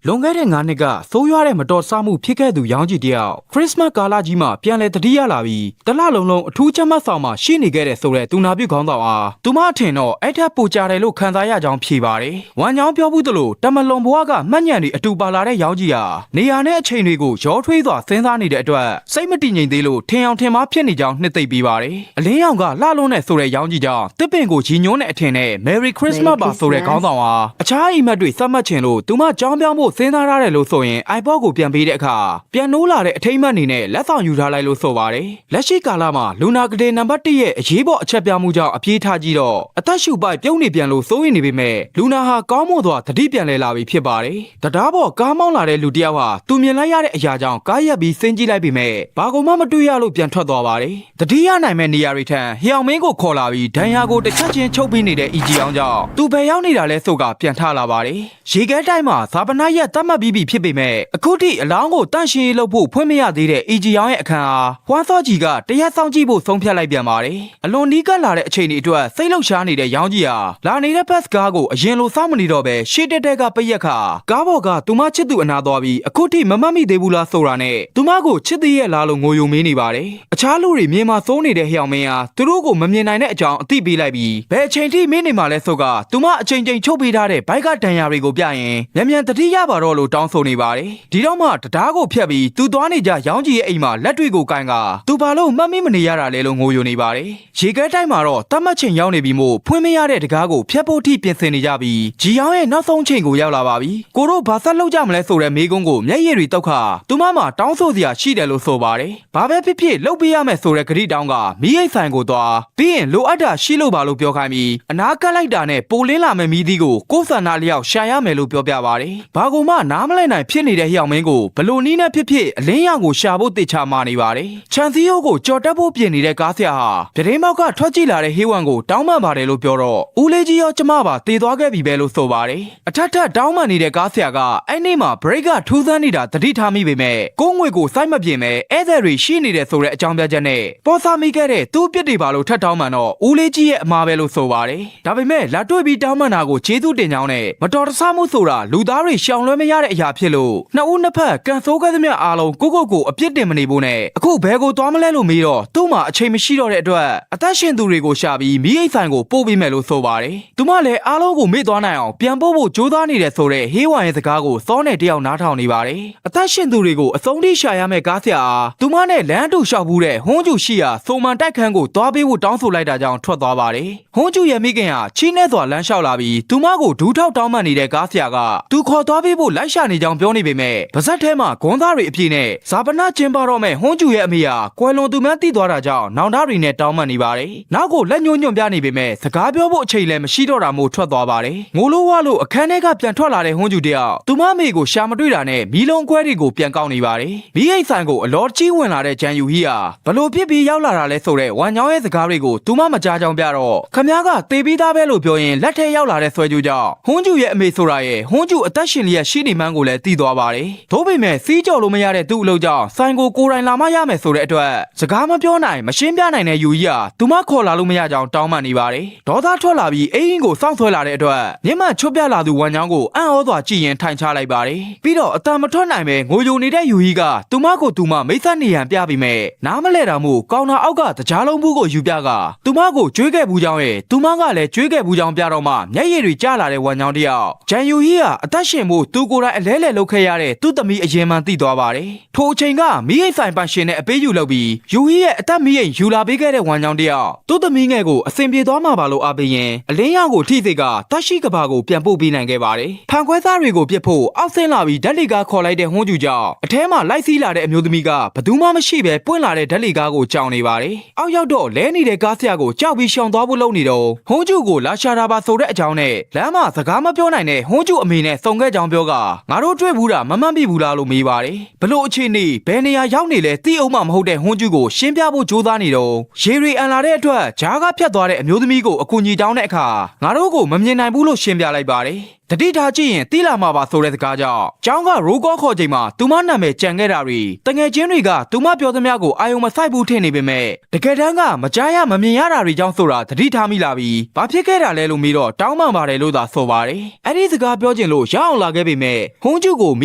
်လွန်ခဲ့တဲ့9နှစ်ကဆိုးရွားတဲ့မတော်ဆမှုဖြစ်ခဲ့သူရောင်းကြီးတယောက်ခရစ်စမတ်ကာလကြီးမှာပြန်လည်တတိယလာပြီးတလလုံးလုံးအထူးချက်မှတ်ဆောင်မှာရှိနေခဲ့တဲ့ဆိုတဲ့သူနာပြုခေါင်းဆောင်အားသူမအထင်တော့အဲ့ထက်ပိုကြတယ်လို့ခံစားရကြောင်းဖြေပါတယ်။ဝမ်ချောင်းပြောဘူးသလိုတမလွန်ဘွားကမှတ်ညံတွေအတူပါလာတဲ့ရောင်းကြီးဟာနေရာနဲ့အချိန်တွေကိုရောထွေးစွာစဉ်းစားနေတဲ့အတွက်စိတ်မတည်ငြိမ်သေးလို့ထင်အောင်ထင်မှားဖြစ်နေကြောင်းနှစ်သိမ့်ပေးပါတယ်။အလင်းရောင်ကလှလုံးနဲ့ဆိုတဲ့ရောင်းကြီးကြောင့်တစ်ပင်ကိုကြီးညွှန်းတဲ့အထင်နဲ့ Merry Christmas ပါဆိုတဲ့ခေါင်းဆောင်ဟာအခြားအိမ်မက်တွေစက်မှတ်ချင်လို့သူမကြောင်းပြောင်းဖို့စဉ်းစားရတယ်လို့ဆိုရင် iPod ကိုပြန်ပေးတဲ့အခါပြန်နိုးလာတဲ့အထိမ်းအမှတ်အနေနဲ့လက်ဆောင်ယူထားလိုက်လို့ဆိုပါတယ်။လက်ရှိကာလမှာလူနာကလေးနံပါတ်1ရဲ့အရေးပေါ်အချက်ပြမှုကြောင့်အပြေးထားကြည့်တော့အသက်ရှူပိုက်ပြုံးနေပြန်လို့စိုးရိမ်နေပေမဲ့လူနာဟာကောင်းမွန်စွာသတိပြန်လဲလာပြီဖြစ်ပါတယ်။တရားပေါ်ကားမောင်းလာတဲ့လူတစ်ယောက်ဟာသူမြင်လိုက်ရတဲ့အရာကြောင့်ကားရက်ပြီးဆင်းကြည့်လိုက်ပေမဲ့ဘာကုန်မှမတွေ့ရလို့ပြန်ထွက်သွားပါတယ်။တတိယနိုင်မဲ့နေရာတွေထံဟျောင်မင်းကိုခေါ်လာပြီးဒဏ်ရာကိုတစ်ချက်ချင်းချုပ်ပေးနေတဲ့အီဂျီအောင်ကြောင့်သူဘယ်ရောက်နေတာလဲဆိုကပြန်ထလာပါတယ်။ရေခဲတိုင်းမှာဇာပနာရက်တတ်မှတ်ပြီးဖြစ်ပေမဲ့အခုထိအလောင်းကိုတန့်ရှင်းလုပ်ဖို့ဖွင့်မရသေးတဲ့အီဂျီအောင်ရဲ့အခန်းအားဝမ်စော့ဂျီကတရားဆောင်ကြည့်ဖို့ဆုံးဖြတ်လိုက်ပြန်ပါတယ်။အလွန်နီးကပ်လာတဲ့အချိန်တွေအတွက်စိတ်လှုပ်ရှားနေတဲ့ရောင်းကြီးဟာလာနေတဲ့ဘတ်ကားကိုအရင်လိုစောင့်မနေတော့ပဲရှေ့တက်တက်ကပိတ်ရက်ခါကားပေါ်ကသူမချစ်သူအနာသွားပြီးအခုထိမမှတ်မိသေးဘူးလားဆိုတာနဲ့သူမကိုချစ်သေးရဲ့လားလို့ငိုယိုမေးနေပါတယ်။အခြားလူတွေမြင်မှာစိုးနေတဲ့ဟျောင်မင်းဟာသူတို့ကိုမမြင်နိုင်တဲ့အကြောင်းအသိပေးလိုက်ပြီးဘယ်အချိန်ထိမေးနေမှလဲဆိုကသူမအချိန်ချင်းချုပ်ပေးထားတဲ့ဘိုက်ကဒဏ်ရာတွေကိုပြရင်မြန်တတိယပါတော့လို့တောင်းဆိုနေပါတယ်။ဒီတော့မှတရားကိုဖျက်ပြီးသူသွားနေကြရောင်းကြီးရဲ့အိမ်မှာလက်တွေကိုကိုင်ကသူဘာလို့မှတ်မိမနေရတာလဲလို့ငိုယိုနေပါတယ်။ရေခဲတိုင်းမှာတော့တတ်မှတ်ချိန်ရောက်နေပြီမို့ဖွင့်မရတဲ့တကားကိုဖျက်ဖို့ထိပြင်ဆင်နေကြပြီးဂျီယောင်းရဲ့နောက်ဆုံးချိန်ကိုရောက်လာပါပြီ။ကိုတို့ဘာဆက်လုပ်ကြမလဲဆိုတဲ့မေးခွန်းကိုမျက်ရည်တွေတောက်ခါသူမမှာတောင်းဆိုစရာရှိတယ်လို့ဆိုပါတယ်။ဘာပဲဖြစ်ဖြစ်လုပ်ပေးရမယ်ဆိုတဲ့ဂရိတောင်းကမီးအိမ်ဆိုင်ကိုသွားပြီးရင်လိုအပ်တာရှိလို့ပါလို့ပြောခိုင်းပြီးအနာကတ်လိုက်တာနဲ့ပိုလင်းလာမယ့်မီးသီးကိုကိုယ်ဆန္ဒလျောက်ရှာရမယ်လို့ပြောပြပါတယ်။ဘာကို လိုမှနားမလဲနိုင်ဖြစ်နေတဲ့ဟျောင်မင်းကိုဘလို့နီးနဲ့ဖြစ်ဖြစ်အလင်းရောင်ကိုရှာဖို့တေချာမာနေပါတယ်ချန်စီယိုကိုကြော်တက်ဖို့ပြင်နေတဲ့ကားဆရာဟာပြတင်းမောက်ကထွက်ကြည့်လာတဲ့ဟေးဝမ်ကိုတောင်းပန်ပါတယ်လို့ပြောတော့ဦးလေးကြီးရောကျမပါတေသွားခဲ့ပြီပဲလို့ဆိုပါတယ်အထက်ထက်တောင်းပန်နေတဲ့ကားဆရာကအဲ့နေ့မှာ break ကထူးဆန်းနေတာသတိထားမိပေမဲ့ကိုငွေကိုစိုက်မပြင်မဲ့ဧည့်သည်တွေရှိနေတဲ့ဆိုတဲ့အကြောင်းပြချက်နဲ့ပေါ်စာမိခဲ့တဲ့သူ့ပြစ်တွေပါလို့ထပ်တောင်းပန်တော့ဦးလေးကြီးရဲ့အမှားပဲလို့ဆိုပါတယ်ဒါပေမဲ့လက်တွေ့ပြီးတောင်းပန်တာကိုကျေးဇူးတင်ကြောင်းနဲ့မတော်တဆမှုဆိုတာလူသားတွေရှောင်လွှဲမရတဲ့အရာဖြစ်လို့နှစ်ဦးနှစ်ဖက်ကန်ဆိုးခဲ့သမျှအားလုံးကိုအပြစ်တင်မနေဖို့နဲ့အခုဘဲကိုသွားမလဲလို့မေးတော့သူ့မှာအချိန်မရှိတော့တဲ့အတွက်အသက်ရှင်သူတွေကိုရှာပြီးမိအိတ်ဆိုင်ကိုပို့ပေးမယ်လို့ဆိုပါတယ်သူမလည်းအားလုံးကိုမေ့သွားနိုင်အောင်ပြန်ပို့ဖို့ကြိုးစားနေတဲ့ဆိုတဲ့ဟေးဝမ်ရဲ့စကားကိုစောနဲ့တယောက်နားထောင်နေပါတယ်အသက်ရှင်သူတွေကိုအဆုံးထိရှာရမယ့်ကားဆရာသူမနဲ့လမ်းတူလျှောက်ဘူးတဲ့ဟွန်းကျူရှိရာစုံမန်တိုက်ခန်းကိုသွားပေးဖို့တောင်းဆိုလိုက်တာကြောင့်ထွက်သွားပါတယ်ဟွန်းကျူရဲ့မိခင်ဟာချင်းနဲ့စွာလမ်းလျှောက်လာပြီးသူမကိုဒူးထောက်တောင်းပန်နေတဲ့ကားဆရာကသူခေါ်သွားပေးဖို့လိုက်ရှာနေကြောင်းပြောနေပေမဲ့ဗဇက်ထဲမှာဂွန်းသားတွေအပြည့်နဲ့ဇာပနာကျင်းပတော့မဲ့ဟွန်းကျူရဲ့အမေဟာကွယ်လွန်သူမှန်းသိသွားတာကြောင့်နောင်တတွေနဲ့တောင်းပန်နေပါတယ်နောက်ကိုလက်ညှိုးညွန့်ပြနေပေမဲ့စကားပြောဖို့အချိန်လည်းမရှိတော့တာမို့ထွက်သွားပါတယ်ငိုလို့ဝါလို့အခန်းထဲကပြန်ထွက်လာတဲ့ဟွန်းကျူတယောက်သူမအမေကိုရှာမတွေ့တာနဲ့မီးလုံးကွဲတွေကိုပြန်ကောက်နေပါတယ်မီးအိတ်ဆိုင်ကိုအလောကြီးဝင်လာတဲ့ဂျန်ယူဟီဟာဘလို့ဖြစ်ပြီးရောက်လာတာလဲဆိုတဲ့ဝမ်ညောင်းရဲ့စကားတွေကိုသူမမကြားကြောင်ပြတော့ခမည်းကတေးပြီးသားပဲလို့ပြောရင်လက်ထဲရောက်လာတဲ့ဆွဲကြိုးကြောင့်ဟွန်းကျူရဲ့အမေဆိုတာရဲ့ဟွန်းကျူအသက်ရှင်လျက်ရှိနေမှန်းကိုလည်းသိသွားပါတယ်သို့ပေမဲ့စီးကြော်လို့မရတဲ့သူ့အလုပ်ကြောင့်ဆိုင်ကိုကိုယ်တိုင်လာမှရမယ်ဆိုတဲ့အတွက်စကားမပြောနိုင်မရှင်းပြနိုင်တဲ့ယူကြီးဟာသူမခေါ်လာလို့မရကြောင်းတောင်းပန်နေပါတယ်ဒေါသထွက်လာပြီးအိမ်ကိုစောင့်ဆွဲလာတဲ့အတွက်မျက်မှန်ချွတ်ပြလာသူဝမ်ညောင်းကိုအံ့ဩစွာကြည့်ရင်ထိုင်ချလိုက်ပါတယ်ပြီးတော့အတန်မထွက်နိုင်ပဲငိုယိုနေတဲ့ယူကြီးကသူမကိုသူမမိတ်ဆက်နေရန်ပြပြီးမဲ့နားမလဲတာမို့ကောင်တာအောက်ကတကြားလုံးဘူးကိုယူပြကသူမကိုကြွေးခဲ့ဘူးကြောင်းရဲ့သူမကလည်းကြွေးခဲ့ဘူးကြောင်းပြတော့မှမျက်ရည်တွေကျလာတဲ့ဝမ်ညောင်းတယောက်ဂျန်ယူကြီးကအသက်ရှင်ဖို့သူကိုယ်တိုင်အလဲလဲလုပ်ခဲ့ရတဲ့သူ့သမီးအရင်မှန်သိသွားပါတယ်ထိုအချိန်ကမိအိတ်ဆိုင်ပန်ရှင်နဲ့အပေးယူလုပ်ပြီးယူကြီးရဲ့အသက်မိအိတ်ယူလာပေးခဲ့တဲ့ဝမ်ညောင်းတယောက်သူ့သမီးငယ်ကိုအစင်ပြေသွားမှာပါလို့အားပေးရင်အလင်းရောင်ကိုထိစိတ်ကတက်ရှိကဘာကိုပြန်ပို့ပေးနိုင်ခဲ့ပါတယ်ဖန်ခွဲသားတွေကိုပြစ်ဖို့အောက်ဆင်းလာပြီးဓာတ်လီကားခေါ်လိုက်တဲ့ဟွန်းကျူကြောင့်အထဲမှာလိုက်စီးလာတဲ့အမျိုးသမီးကဘသူမှမရှိပဲပွင့်လာတဲ့ဓာတ်လီကားကိုကြောင်နေပါတယ်အောက်ရောက်တော့လဲနေတဲ့ကားဆရာကိုကြောက်ပြီးရှောင်သွားဖို့လုပ်နေတော့ဟွန်းကျူကိုလာရှာတာပါဆိုတဲ့အကြောင်းနဲ့လမ်းမှာစကားမပြောနိုင်တဲ့ဟွန်းကျူအမေနဲ့စုံခဲ့ကြောင်းပြောကငါတို့တွေ့ဘူးတာမမှန်ပြီဘူးလားလို့မေးပါတယ်ဘလို့အခြေအနေဘယ်နေရာရောက်နေလဲသိအောင်မှမဟုတ်တဲ့ဟွန်းကျူကိုရှင်းပြဖို့ကြိုးစားနေတော့ရေရီအန်လာတဲ့အတွက်ဂျားကဖြတ်သွားတဲ့အမျိုးသမီးကိုအကူအညီတောင်းတဲ့အခါငါတို့ကိုမမြင်နိုင်ဘူးလို့ရှင်းပြလိုက်ပါတယ်တတိထားကြည့်ရင်တိလာမှာပါဆိုတဲ့စကားကြောင့်ကျောင်းကရိုးကောခေါ်ချိန်မှာသူမနာမည်ကြံခဲ့တာတွေတငယ်ချင်းတွေကသူမပြောသမျှကိုအာယုံမဆိုင်ဘူးထင်နေပေမဲ့တကယ်တမ်းကမကြားရမမြင်ရတာတွေကြောင့်ဆိုတာတတိထားမိလာပြီးဘာဖြစ်ခဲ့တာလဲလို့မေးတော့တောင်းပန်ပါတယ်လို့သာဆိုပါတယ်အဲ့ဒီစကားပြောချင်လို့ရအောင်လာခဲ့ပေမဲ့ဟွန်းကျူကိုမ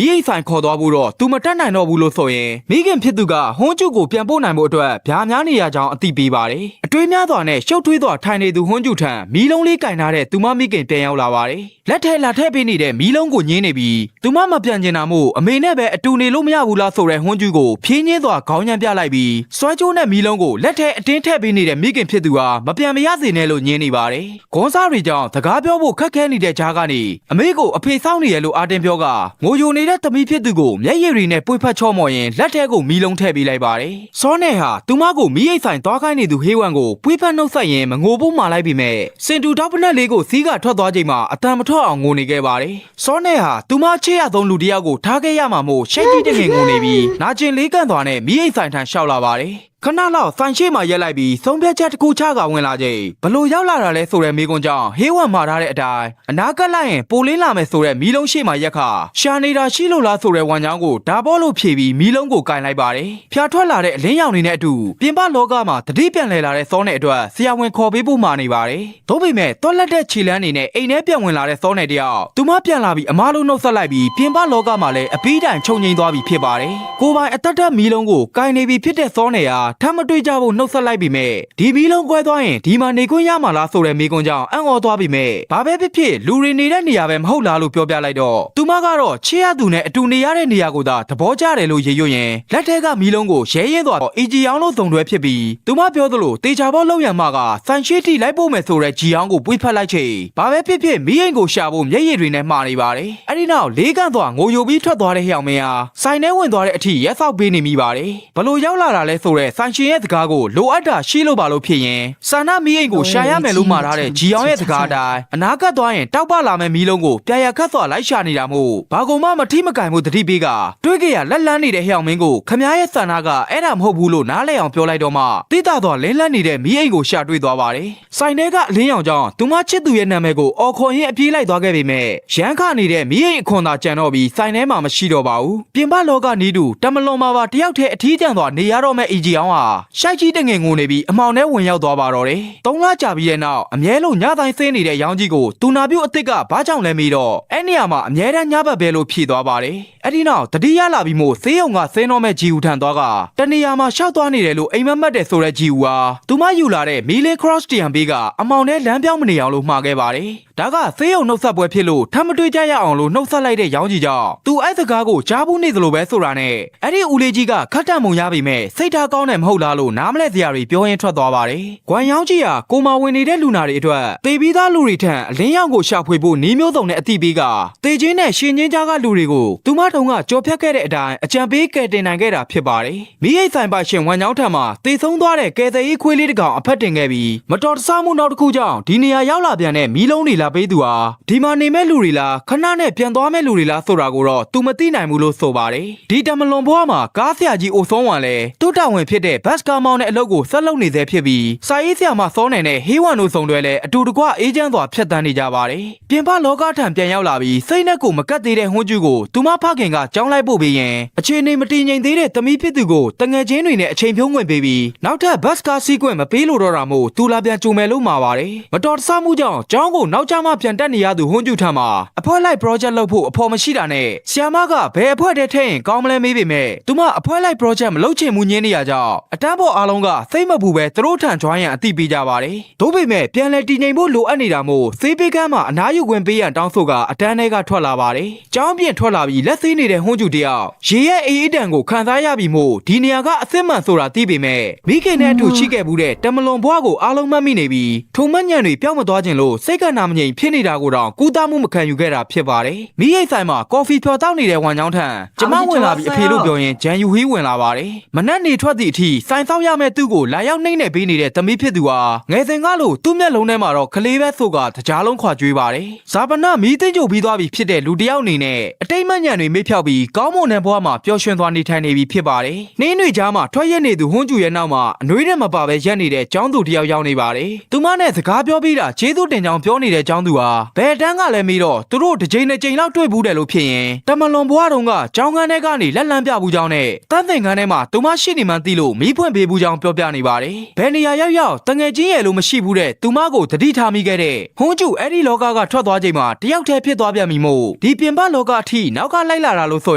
ိအိတ်ဆိုင်ခေါ်သွားဖို့တော့သူမတက်နိုင်တော့ဘူးလို့ဆိုရင်မိခင်ဖြစ်သူကဟွန်းကျူကိုပြန်ပို့နိုင်ဖို့အတွက်ဗျာများနေရကြောင်းအသိပေးပါတယ်အတွေးများစွာနဲ့ရှုပ်ထွေးစွာထိုင်နေသူဟွန်းကျူထံမီးလုံးလေးကင်ထားတဲ့သူမမိခင်ပြန်ရောက်လာပါတယ်လက်ထဲလာထည့်ပေးနေတဲ့မီးလုံးကိုညင်းနေပြီးသူမပြန်ကျင်တာမို့အမေနဲ့ပဲအတူနေလို့မရဘူးလားဆိုတဲ့ဟွန်းကျူကိုဖြင်းညင်းစွာခေါင်းညံပြလိုက်ပြီးစွဲကြိုးနဲ့မီးလုံးကိုလက်ထဲအတင်းထည့်ပေးနေတဲ့မိခင်ဖြစ်သူဟာမပြန်မရစေနဲ့လို့ညင်းနေပါတယ်ဂွန်းစားတွေကြောင့်စကားပြောဖို့ခက်ခဲနေတဲ့ကြားကနေအမေကိုအဖေစောင့်နေရလို့အာတင်ပြောကငိုယိုနေတဲ့သမီးဖြစ်သူကိုမျက်ရည်တွေနဲ့ပွေဖက်ချော့မော်ရင်လက်ထဲကိုမီးလုံးထည့်ပေးလိုက်ပါတယ်စောနဲ့ဟာသူမကိုမီးအိတ်ဆိုင်သွားခိုင်းနေသူဟေးဝမ်ကိုပွေဖက်နှုတ်ဆက်ရင်မငိုဖို့မှာလိုက်ပြီးမဲ့စင်တူတောက်ပနက်လေးကိုစီးကထွက်သွားချိန်မှာအတန်မထွက်အောင်ငိုနေခဲ့ပါတယ်စောနဲ့ဟာသူမချစ်ရဆုံးလူတယောက်ကိုထားခဲ့ရမှာမို့ရှိတ်ကြီးတငင်ငိုနေပြီးနာကျင်လေးကန့်သွားနဲ့မီးအိတ်ဆိုင်ထန်ရှောက်လာပါတယ်ခဏလောက်ဆိုင်ရှိမှရက်လိုက်ပြီးဆုံးဖြတ်ချက်တစ်ခုချကဝင်လာချိန်ဘလို့ရောက်လာတာလဲဆိုတဲ့မိကွန်းကြောင့်ဟေးဝမ်မှာထားတဲ့အတိုင်းအနာကက်လိုက်ရင်ပိုလင်းလာမယ်ဆိုတဲ့မီးလုံးရှိမှရက်ခရှာနေတာရှိလို့လားဆိုတဲ့ဝမ်ချောင်းကိုဓာဘောလို့ဖြေပြီးမီးလုံးကိုကင်လိုက်ပါတယ်ဖျားထွက်လာတဲ့အလင်းရောင်တွေနဲ့အတူပြင်ပလောကမှာတတိပြန်လဲလာတဲ့စောနယ်အတွက်ဆရာဝန်ခေါ်ပေးဖို့မှာနေပါတယ်သို့ပေမဲ့တွက်လက်တဲ့ခြေလမ်းနေနဲ့အိမ်ထဲပြန်ဝင်လာတဲ့စောနယ်တယောက်သူမပြန်လာပြီးအမားလုံးနှုတ်ဆက်လိုက်ပြီးပြင်ပလောကမှာလည်းအပီးတိုင်ခြုံငိမ့်သွားပြီးဖြစ်ပါတယ်ကိုပိုင်အသက်သက်မီးလုံးကိုကင်နေပြီးဖြစ်တဲ့စောနယ်ဟာထပ်မတွေ့ကြဖို့နှုတ်ဆက်လိုက်ပြီးမဲ့ဒီမီးလုံးကွဲသွားရင်ဒီမှာနေခွင့်ရမှာလားဆိုတဲ့မိကွန်းကြောင့်အံ့ဩသွားပြီးမဲ့ဘာပဲဖြစ်ဖြစ်လူတွေနေတဲ့နေရာပဲမဟုတ်လားလို့ပြောပြလိုက်တော့သူမကတော့ချစ်ရသူနဲ့အတူနေရတဲ့နေရာကိုသာသဘောကျတယ်လို့ရေရွရင်လက်ထက်ကမီးလုံးကိုရဲရဲသွားတော့အီဂျီအောင်လို့သုံတွဲဖြစ်ပြီးသူမပြောသလိုတေချာဘောလောက်ရမှာကဆန်ရှိတီလိုက်ဖို့မယ်ဆိုတဲ့ဂျီအောင်ကိုပွေးဖက်လိုက်ချိန်ဘာပဲဖြစ်ဖြစ်မီးအိမ်ကိုရှာဖို့မျက်ရည်တွေနဲ့မှားနေပါတယ်အဲ့ဒီနောက်လေးကန့်သွားငိုယိုပြီးထွက်သွားတဲ့ဟျောင်မင်းဟာဆိုင်ထဲဝင်သွားတဲ့အထိရက်ဆောက်ပေးနေမိပါတယ်ဘလို့ရောက်လာတာလဲဆိုတဲ့စ ဆိုင်ရှင်ရဲ့စကားကိုလိုအပ်တာရှိလို့ပါလို့ဖြစ်ရင်ဆန္ဒမီးအိမ်ကိုရှာရမယ်လို့မှာထားတဲ့ဂျီအောင်ရဲ့စကားအတိုင်းအနာကတ်သွားရင်တောက်ပလာမဲ့မီးလုံးကိုပြာရခတ်စွာလိုက်ရှာနေတာမို့ဘာကုန်မှမထိမကင်မှုတတိပေးကတွေးကြရလက်လန်းနေတဲ့ဟျောင်မင်းကိုခမားရဲ့ဆန္ဒကအဲ့ဒါမဟုတ်ဘူးလို့နားလဲအောင်ပြောလိုက်တော့မှတိတသွားလင်းလန်းနေတဲ့မီးအိမ်ကိုရှာတွေ့သွားပါတယ်ဆိုင်ထဲကအလင်းရောင်ကြောင့်သူမချစ်သူရဲ့နာမည်ကိုအော်ခေါ်ရင်းအပြေးလိုက်သွားခဲ့ပေမဲ့ရန်ခနေတဲ့မီးအိမ်အခွန်သာကြံတော့ပြီးဆိုင်ထဲမှာမရှိတော့ပါဘူးပြင်ပလောကနီးတူတမလွန်မှာပါတယောက်တည်းအထီးကျန်သွားနေရတော့မဲ့အီဂျီအောင်ဟာရှိုက်ကြီးတငယ်ငုံနေပြီးအမောင်ထဲဝင်ရောက်သွားပါတော့တယ်၃လကြာပြီးတဲ့နောက်အမြဲလုံးညတိုင်းဆင်းနေတဲ့ရောင်ကြီးကိုသူနာပြုတ်အစ်စ်ကဘာကြောင့်လဲမေးတော့အဲ့နေရာမှာအမြဲတမ်းညဘက်ပဲလို့ဖြေသွားပါတယ်အဲ့ဒီနောက်တတိယလာပြီးမို့ဆေးရုံကဆင်းတော့မဲ့ဂျီဦးထန်သွားကတနေရာမှာရှောက်သွားနေတယ်လို့အိမ်မက်မက်တယ်ဆိုတဲ့ဂျီဦးဟာသူမယူလာတဲ့မီလီခရော့စတီယန်ဘေးကအမောင်ထဲလမ်းပြောင်းမနေအောင်လို့မှာခဲ့ပါတယ်ဒါကဆေးရုံနှုတ်ဆက်ပွဲဖြစ်လို့ထပ်မတွေ့ကြရအောင်လို့နှုတ်ဆက်လိုက်တဲ့ရောင်ကြီးကြောင့်သူအဲ့စကားကိုကြားဘူးနေသလိုပဲဆိုတာနဲ့အဲ့ဒီဦးလေးကြီးကခတ်တံမုံရပြီမဲ့စိတ်ထားကောင်းတယ်မဟုတ်လားလို့နားမလဲစရာတွေပြောရင်းထွက်သွားပါတယ်။ဂွမ်ရောင်ကြီးဟာကိုမာဝင်နေတဲ့လူနာတွေအတွက်တေပြီးသားလူတွေထံအလင်းရောင်ကိုရှာဖွေဖို့နှီးမျိုးစုံနဲ့အတိပေးကတေချင်းနဲ့ရှင်ချင်းကြားကလူတွေကိုသူမတုံကကြော်ဖြတ်ခဲ့တဲ့အတိုင်းအကြံပေးကယ်တင်နိုင်ခဲ့တာဖြစ်ပါတယ်။မိအိတ်ဆိုင်ပါရှင်ဝမ်ကြောင်းထံမှာတေဆုံးသွားတဲ့ကယ်ဆယ်ရေးခွေးလေးတစ်ကောင်အဖက်တင်ခဲ့ပြီးမတော်တဆမှုနောက်တစ်ခုကြောင့်ဒီနေရာရောက်လာပြန်တဲ့မီးလုံးတွေလာပေးသူဟာဒီမှာနေမဲ့လူတွေလားခဏနဲ့ပြန်သွားမဲ့လူတွေလားဆိုတာကိုတော့သူမသိနိုင်ဘူးလို့ဆိုပါတယ်။ဒီတမလွန်ဘွားမှာကားဆရာကြီးအိုဆုံးဝမ်လည်းတူတာဝင်ဖြစ်တဲ့ဘတ်စကာမောင်းတဲ့အလုပ်ကိုဆက်လုပ်နေသေးဖြစ်ပြီးစာရေးဆရာမစောနိုင်တဲ့ဟေးဝမ်တို့စုံတွဲလည်းအတူတကွအေးချမ်းစွာဖြတ်တန်းနေကြပါတယ်။ပြင်ပလောကထံပြန်ရောက်လာပြီးစိတ်နဲ့ကိုမကတ်သေးတဲ့ဟွန်းကျူကိုသူမဖခင်ကကြောင်းလိုက်ပို့ပြီးရင်အခြေအနေမတည်ငြိမ်သေးတဲ့သမီးဖြစ်သူကိုတငယ်ချင်းတွေနဲ့အချိန်ဖြုံးဝင်ပေးပြီးနောက်ထပ်ဘတ်စကာစီးကွင့်မပေးလို့တော့တာမို့သူလာပြန်ကြုံမယ်လို့မှာပါတယ်။မတော်တဆမှုကြောင့်ကျောင်းကိုနောက်ကျမှပြန်တက်နေရသူဟွန်းကျူထံမှာအဖွဲလိုက် project လုပ်ဖို့အဖော်မရှိတာနဲ့ဆရာမကဘယ်အဖွဲ့တည်းထည့်ရင်ကောင်းမလဲမေးပေမဲ့သူမအဖွဲလိုက် project မလုပ်ချင်မှုညင်းနေရကြောင်းအတန်းပေါ်အားလုံးကစိတ်မပူပဲသူတို့ထံကြွားရန်အသိပေးကြပါတယ်။တို့ပေမဲ့ပြန်လဲတည်ငြိမ်ဖို့လိုအပ်နေတာမို့စေးပေးကမ်းမှာအနားယူခွင့်ပေးရန်တောင်းဆိုကအတန်းထဲကထွက်လာပါတယ်။ကျောင်းပြင်ထွက်လာပြီးလက်သေးနေတဲ့ဟွန်းကျူတယောက်ရေရဲ့အေးအေးတန်ကိုခံစားရပြီးမို့ဒီနေရာကအစ်စ်မှန်ဆိုတာသိပေမဲ့မိခင်နဲ့အတူရှိခဲ့မှုတဲ့တမလွန်ဘွားကိုအားလုံးမှတ်မိနေပြီးထုံမညံတွေပြောင်းမသွားခြင်းလို့စိတ်ကနာမငြိမ်ဖြစ်နေတာကိုတော့ကူးသားမှုမခံယူခဲ့တာဖြစ်ပါတယ်။မိရိတ်ဆိုင်မှာကော်ဖီဖြော်တောက်နေတဲ့ဝမ်ချောင်းထံကျမဝင်လာပြီးအဖေလို့ပြောရင်ဂျန်ယူဟီးဝင်လာပါတယ်။မနက်နေထွက်သည့်အထိဆိုင်ဆောက်ရမယ့်သူ့ကိုလာရောက်နှိမ့်နေပေးနေတဲ့သမီးဖြစ်သူဟာငယ်စဉ်ကလို့သူ့မျက်လုံးထဲမှာတော့ကလေးပဲဆိုကတကြားလုံးခွာကြွေးပါတယ်။ဇာပနာမီးသိမ့်ကြုံပြီးသွားပြီဖြစ်တဲ့လူတစ်ယောက်အနေနဲ့အတိတ်မညံတွေမေ့ဖြောက်ပြီးကောင်းမွန်တဲ့ဘဝမှာပျော်ရွှင်သွားနေထိုင်နေပြီဖြစ်ပါတယ်။နှင်းတွေကြားမှာထွက်ရက်နေသူဟွန်းကျူရဲ့နောက်မှာအနှွေးနဲ့မပါပဲရက်နေတဲ့ကျောင်းသူတစ်ယောက်ရောက်နေပါတယ်။သူမနဲ့စကားပြောပြီးတာကျေးဇူးတင်ကြောင်းပြောနေတဲ့ကျောင်းသူဟာဘယ်တန်းကလည်းမေးတော့သူတို့တစ်ချိန်နဲ့ချိန်လောက်တွေ့ဘူးတယ်လို့ဖြစ်ရင်တမလွန်ဘွားတုံးကကျောင်းကန်းထဲကနေလက်လန်းပြဘူးကြောင်းနဲ့တန်းသင်ခန်းထဲမှာသူမရှိနေမှန်းသိလို့မီးဖွင့်ပေးဘူးကြောင်းပြောပြနေပါတယ်။ဘယ်နေရာရောက်ရောက်တငယ်ချင်းရဲ့လို့မရှိဘူးတဲ့သူမကိုတတိထားမိခဲ့တဲ့ဟွန်းကျူအဲ့ဒီလောကကထွက်သွားချိန်မှာတယောက်တည်းဖြစ်သွားပြန်ပြီမို့ဒီပြင်ပလောကအထိနောက်ကလိုက်လာတာလို့ဆို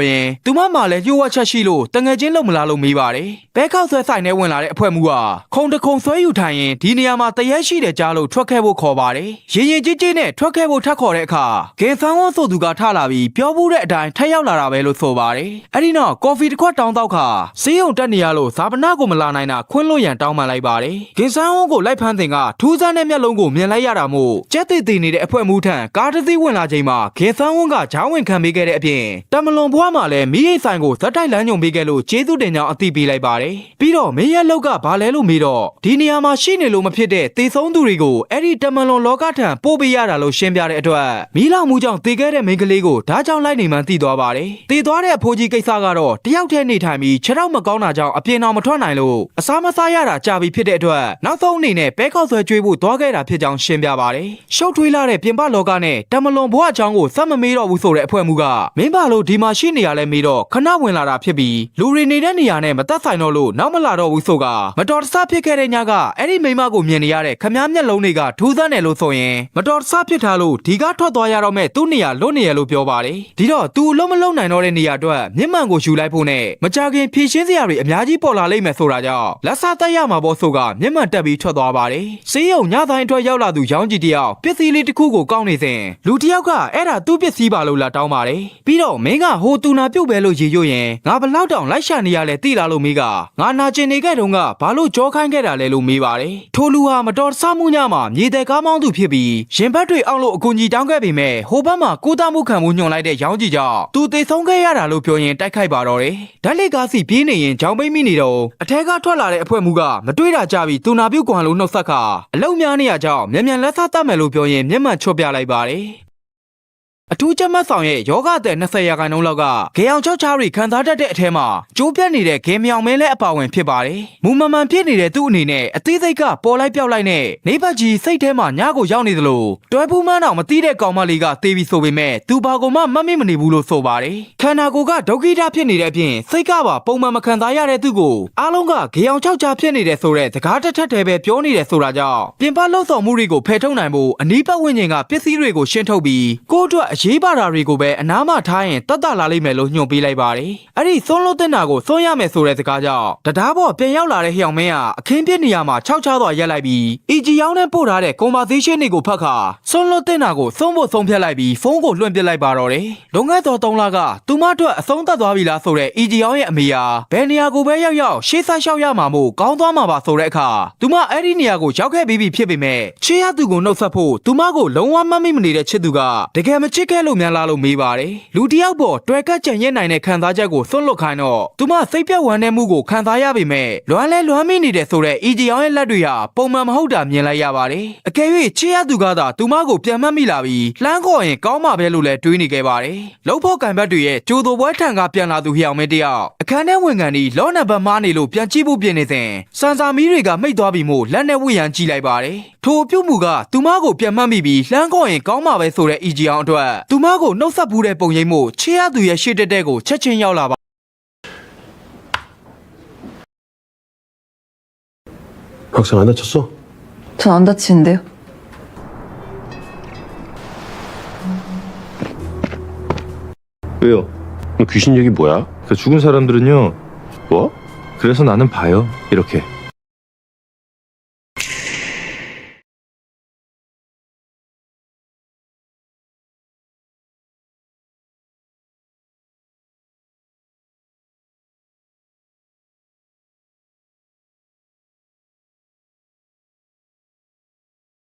ရင်သူမမှလည်းညှို့ဝှက်ချက်ရှိလို့တငယ်ချင်းလုံမလားလို့မေးပါတယ်။ဘဲခောက်ဆွဲဆိုင်ထဲဝင်လာတဲ့အဖွဲမှုကခုံတခုံဆွဲယူထိုင်ရင်ဒီနေရာမှာတရက်ရှိတဲ့ကြားလို့ထွက်ခဲ့ဖို့ခေါ်ပါတယ်။ရင်ရင်ကြီးကြီးနဲ့ထွက်ခဲ့ဖို့ထပ်ခေါ်တဲ့အခါဂင်ဆန်းဝန်းဆိုသူကထလာပြီးပြောဘူးတဲ့အတိုင်းထက်ရောက်လာတာပဲလို့ဆိုပါတယ်။အဲ့ဒီနောက်ကော်ဖီတစ်ခွက်တောင်းတော့ခါစေးရုံတက်နေရလို့ဇာပနာကိုမလာနိုင်တာခွင်းလို့ရန်တောင်းပန်လိုက်ပါတယ်။ဂင်ဆန်းဝန်းကိုလိုက်ဖမ်းတင်ကထူးဆန်းတဲ့မျက်လုံးကိုမြင်လိုက်ရတာမို့ကြက်သေးသေးနေတဲ့အဖွဲမှုထံကားတစ်စီးဝင်လာချိန်မှာဂင်ဆန်းဝန်းကဂျောင်းဝင်ခံပေးခဲ့တဲ့အပြင်တမလွန်ဘွားမှလည်းမိရိတ်ဆိုင်ကိုဇက်တိုက်လမ်းညွန်ပေးခဲ့လို့ကျေးဇူးတင်ကြောင်းအသိပေးလိုက်ပါတယ်။ပြီးတော့မင်းရဲ့လောက်ကဘာလဲလို့မေးတော့ဒီနေရာမှာရှိနေလို့မဖြစ်တဲ့သေဆုံးသူတွေကိုအဲ့ဒီတမလွန်လောကထံပို့ပေးရတာလို့ရှင်းပြတဲ့အတွက်မီးလောင်မှုကြောင့်သေခဲ့တဲ့မိန်းကလေးကိုဓာတ်ကြောင့်လိုက်နေမှန်းသိသွားပါတယ်။သေသွားတဲ့အဖိုးကြီးကိစ္စကတော့တယောက်တည်းနေထိုင်ပြီးခြေထောက်မကောင်းတာကြောင့်အပြင်တော်မထွက်နိုင်လို့အစားမစားရတာကြာပြီဖြစ်တဲ့အတွက်နောက်ဆုံးအနေနဲ့ပဲခောက်ဆွဲကျွေးဖို့သွားခဲ့တာဖြစ်ကြောင်းရှင်းပြပါတယ်။ရှုပ်ထွေးလာတဲ့ပြင်ပလောကနဲ့တမလွန်ဘွားအကြောင်းကိုစက်မမေးတော့ဘူးဆိုတဲ့အဖွဲ့မှုကမင်းပါလို့ဒီမှာရှိနေရလဲမေးတော့ခဏဝင်လာတာဖြစ်ပြီးလူတွေနေတဲ့နေရာနဲ့မသက်ဆိုင်တော့လို့နောက်မလာတော့ဘူးဆိုကမတော်တဆဖြစ်ခဲ့တဲ့ညကအဲ့ဒီမိန်းမကိုမြင်နေရတဲ့ခမားမျက်လုံးတွေကထူးဆန်းတယ်လို့ဆိုရင်မတော်တဆဖြစ်ထားလို့ဒီကထွက်သွားရတော့မဲ့သူ့နေရာလွတ်နေရလို့ပြောပါတယ်ဒီတော့သူအလုံးမလုံးနိုင်တော့တဲ့နေရာအတွက်မျက်မှန်ကိုယူလိုက်ဖို့နဲ့မကြခင်ဖြည့်ရှင်းစရာတွေအများကြီးပေါ်လာလိမ့်မယ်ဆိုတာကြောင့်လက်စားတက်ရမှာပေါ့ဆိုကမျက်မှန်တက်ပြီးထွက်သွားပါတယ်စေးရုံညတိုင်းအတွက်ရောက်လာသူရောင်းကြီးတယောက်ပစ္စည်းလေးတစ်ခုကိုကောက်နေစဉ်လူတယောက်ကအဲ့ဒါသူ့ပစ္စည်းပါလို့လာတောင်းပါတယ်ပြီးတော့မင်းကဟိုတူနာပြုတ်ပဲလို့ရေရွရင်ငါဘလောက်တောင်လိုက်ရှာနေရလဲသိလားလို့မေးကငါနာကျင်နေခဲ့တုန်းကဘာလို့ကြောခိုင်းခဲ့တာလဲလို့မေးပါတယ်ထိုလူဟာမတော်တဆမှုညမှာမြေတဲ့ကားမောင်းသူဖြစ်ပြီးရင်ဘတ်တွေအောက်လို့အကူကြီးတောင်းခဲ့ပေမဲ့ဟိုဘက်မှာကိုသားမှုခံမှုညွှန်လိုက်တဲ့ရောင်းကြီးကြောင့်သူသေဆုံးခဲ့ရတာလို့ပြောရင်တိုက်ခိုက်ပါတော့တယ်ဓာတ်လက်ကားစီပြေးနေရင်ဂျောင်းပိတ်မိနေတော့ အထက်ကထွက်လာတဲ့အဖွဲမှုကမတွေးတာကြပြီးသူနာပြုတ်ကွာလို့နှုတ်ဆက်ခါအလုံများနေရကြောင်းမြန်မြန်လက်စားတတ်မယ်လို့ပြောရင်မျက်မှန်ချွတ်ပြလိုက်ပါတယ်အထူးကျမတ်ဆောင်ရဲ့ယောဂတဲ့20ရာခိုင်နှုန်းလောက်ကဂေအောင်ချောက်ချားတွေခံစားတတ်တဲ့အထဲမှာကျိုးပြတ်နေတဲ့ဂေမြောင်မဲလဲအပါဝင်ဖြစ်ပါတယ်။မူမမှန်ဖြစ်နေတဲ့သူ့အနေနဲ့အသေးစိတ်ကပေါ်လိုက်ပြောက်လိုက်နဲ့နေဘက်ကြီးစိတ်ထဲမှာညကိုရောက်နေသလိုတွဲပူးမန်းအောင်မသိတဲ့ကောင်မလေးကတေးပြီးဆိုပေမဲ့သူဘာကိုမှမတ်မိမနေဘူးလို့ဆိုပါတယ်။ခန္ဓာကိုယ်ကဒုက္ခိတဖြစ်နေတဲ့အပြင်စိတ်ကပါပုံမှန်မခံစားရတဲ့သူကိုအားလုံးကဂေအောင်ချောက်ချားဖြစ်နေတဲ့ဆိုတဲ့စကားတစ်ထက်တည်းပဲပြောနေတယ်ဆိုတာကြောင့်ပြင်ပလှုပ်ဆောင်မှုတွေကိုဖယ်ထုတ်နိုင်ဖို့အနီးပတ်ဝန်းကျင်ကပစ္စည်းတွေကိုရှင်းထုတ်ပြီးကိုယ့်အတွက်အရေးပါတာတွေကိုပဲအနားမှထားရင်တတ်တာလာလိမ့်မယ်လို့ညွှန်ပေးလိုက်ပါတယ်။အဲ့ဒီသွန်းလို့တင်တာကိုသွန်းရမယ်ဆိုတဲ့စကားကြောင့်တရားပေါ်ပြန်ရောက်လာတဲ့ဟျောင်မင်းကအခင်းပြစ်နေရမှာခြောက်ချသွားရက်လိုက်ပြီး EG ရောင်းနဲ့ပို့ထားတဲ့ conversation တွေကိုဖတ်ခါသွန်းလို့တင်တာကိုသုံးဖို့ဆုံးဖြတ်လိုက်ပြီးဖုန်းကိုလွှင့်ပစ်လိုက်ပါတော့တယ်။လုံငန်းတော်3လကသူမအတွက်အဆုံးသတ်သွားပြီလားဆိုတဲ့ EG ရောင်းရဲ့အမေဟာဘယ်နေရာကိုပဲရောက်ရောက်ရှေ့ဆက်လျှောက်ရမှာမို့ကောင်းသွားမှာပါဆိုတဲ့အခါသူမအဲ့ဒီနေရာကိုရောက်ခဲ့ပြီးပြီဖြစ်ပေမဲ့ချစ်ရသူကိုနှုတ်ဆက်ဖို့သူမကိုလုံးဝမမိမနေတဲ့ချစ်သူကတကယ်မချစ်ခဲ့လို့များလားလို့မေးပါတယ်။လူတယောက်ပေါ်တွယ်ကကြံရနိုင်တဲ့ခံစားချက်ကိုစွန့်လွတ်ခိုင်းတော့သူမစိတ်ပြတ်ဝမ်းနည်းမှုကိုခံစားရပေမဲ့လွမ်းလဲလွမ်းမိနေတဲ့ဆိုတဲ့ EG ရောင်းရဲ့လက်တွေဟာပုံမှန်မဟုတ်တာမြင်လိုက်ရပါတယ်။အကယ်၍ချစ်ရသူကသာသူမကိုပြန်မှတ်မိလာပြီးလှမ်းခေါ်ရင်ကောင်းမှာပဲလို့လည်းတွေးနေခဲ့ပါတယ်။လုံဖို့ကံဘက်တွေရဲ့ကြိုးတော်ပွဲထံကပြန်လာသူဟျောင်မဲတယောက်အခန်းထဲဝင်ကန်ပြီးလောနံပါတ်မားနေလို့ပြန်ကြည့်ဖို့ပြင်နေစဉ်စန်စာမီးတွေကမိတ်သွားပြီးမို့လက်နဲ့ဝှေ့ရန်ကြည့်လိုက်ပါတယ်။ထိုပြုတ်မှုကသူမကိုပြန်မှတ်မိပြီးလှမ်းခေါ်ရင်ကောင်းမှာပဲဆိုတဲ့ EG ရောင်းအတွက်သူမကိုနှုတ်ဆက်ဘူးတဲ့ပုံရိပ်မှုချစ်ရသူရဲ့ရှေ့တက်တဲ့ကိုချက်ချင်းရောက်လာပါ 박상 안 다쳤어? 전 안 다치는데요. 왜요? 귀신 얘기 뭐야? 그 죽은 사람들은요, 뭐? 그래서 나는 봐요, 이렇게.